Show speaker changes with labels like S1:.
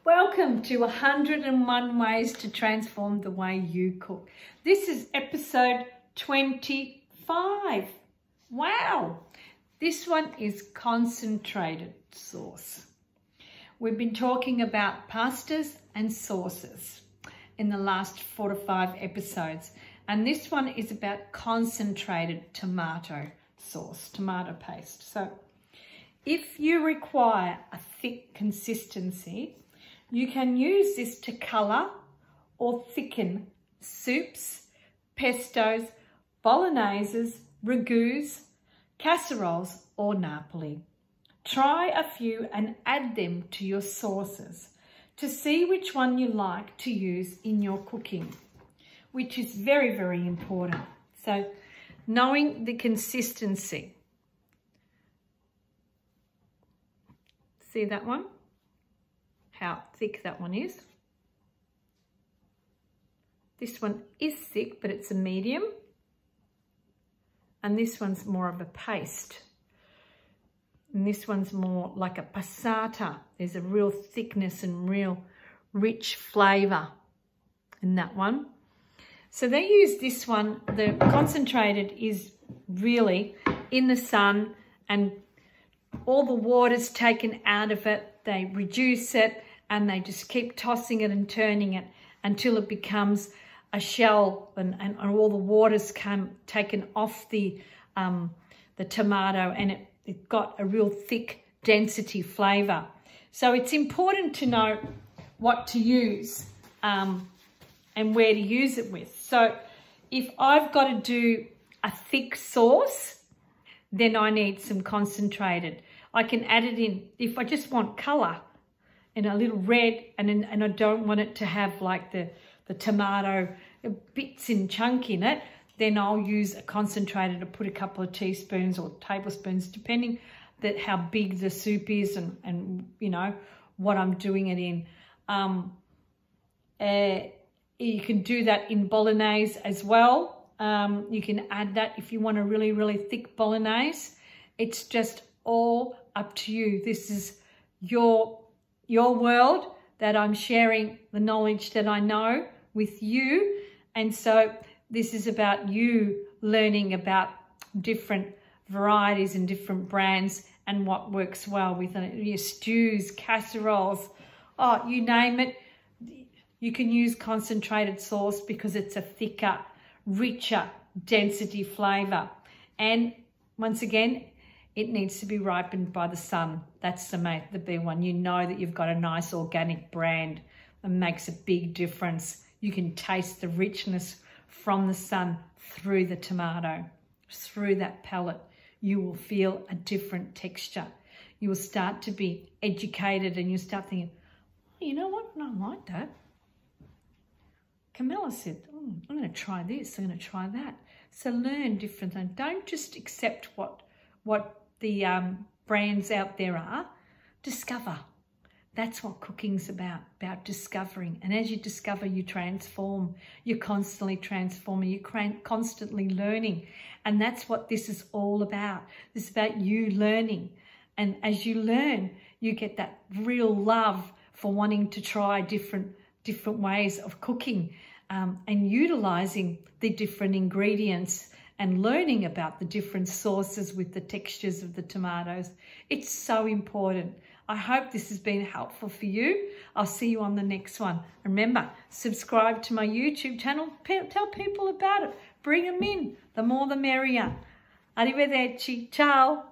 S1: Welcome to 101 Ways to Transform the Way You Cook. This is episode 25. Wow! This one is concentrated sauce. We've been talking about pastas and sauces in the last 4 to 5 episodes. And this one is about concentrated tomato sauce, tomato paste. So if you require a thick consistency, you can use this to colour or thicken soups, pestos, bologneses, ragus, casseroles or Napoli. Try a few and add them to your sauces to see which one you like to use in your cooking, which is very, very important. So knowing the consistency. See that one? How thick that one is. This one is thick, but it's a medium. And this one's more of a paste. And this one's more like a passata. There's a real thickness and real rich flavour in that one. So they use this one. The concentrated is really in the sun and all the water's taken out of it. They reduce it and they just keep tossing it and turning it until it becomes a shell and all the water's taken off the tomato and it got a real thick density flavour. So it's important to know what to use and where to use it with. So if I've got to do a thick sauce, then I need some concentrated. I can add it in if I just want colour and a little red and I don't want it to have like the tomato bits and chunk in it, then I'll use a concentrated to put a couple of teaspoons or tablespoons, depending how big the soup is and you know, what I'm doing it in. You can do that in bolognese as well. You can add that if you want a really, really thick bolognese. It's just all up to you. This is your world that I'm sharing the knowledge that I know with you. And so this is about you learning about different varieties and different brands and what works well with your stews, casseroles, oh, you name it. You can use concentrated sauce because it's a thicker, richer, density flavour. And once again, it needs to be ripened by the sun. That's the big one. You know that you've got a nice organic brand. It makes a big difference. You can taste the richness from the sun through the tomato, through that pellet. You will feel a different texture. You will start to be educated and you start thinking, oh, you know what? I don't like that. Carmela said, oh, I'm going to try this, I'm going to try that. So learn different things. Don't just accept what the brands out there are. Discover. That's what cooking's about discovering. And as you discover, you transform. You're constantly transforming. You're constantly learning. And that's what this is all about. This is about you learning. And as you learn, you get that real love for wanting to try different ways of cooking and utilising the different ingredients and learning about the different sauces with the textures of the tomatoes. It's so important. I hope this has been helpful for you. I'll see you on the next one. Remember, subscribe to my YouTube channel. Tell people about it. Bring them in. The more the merrier. Arrivederci. Ciao.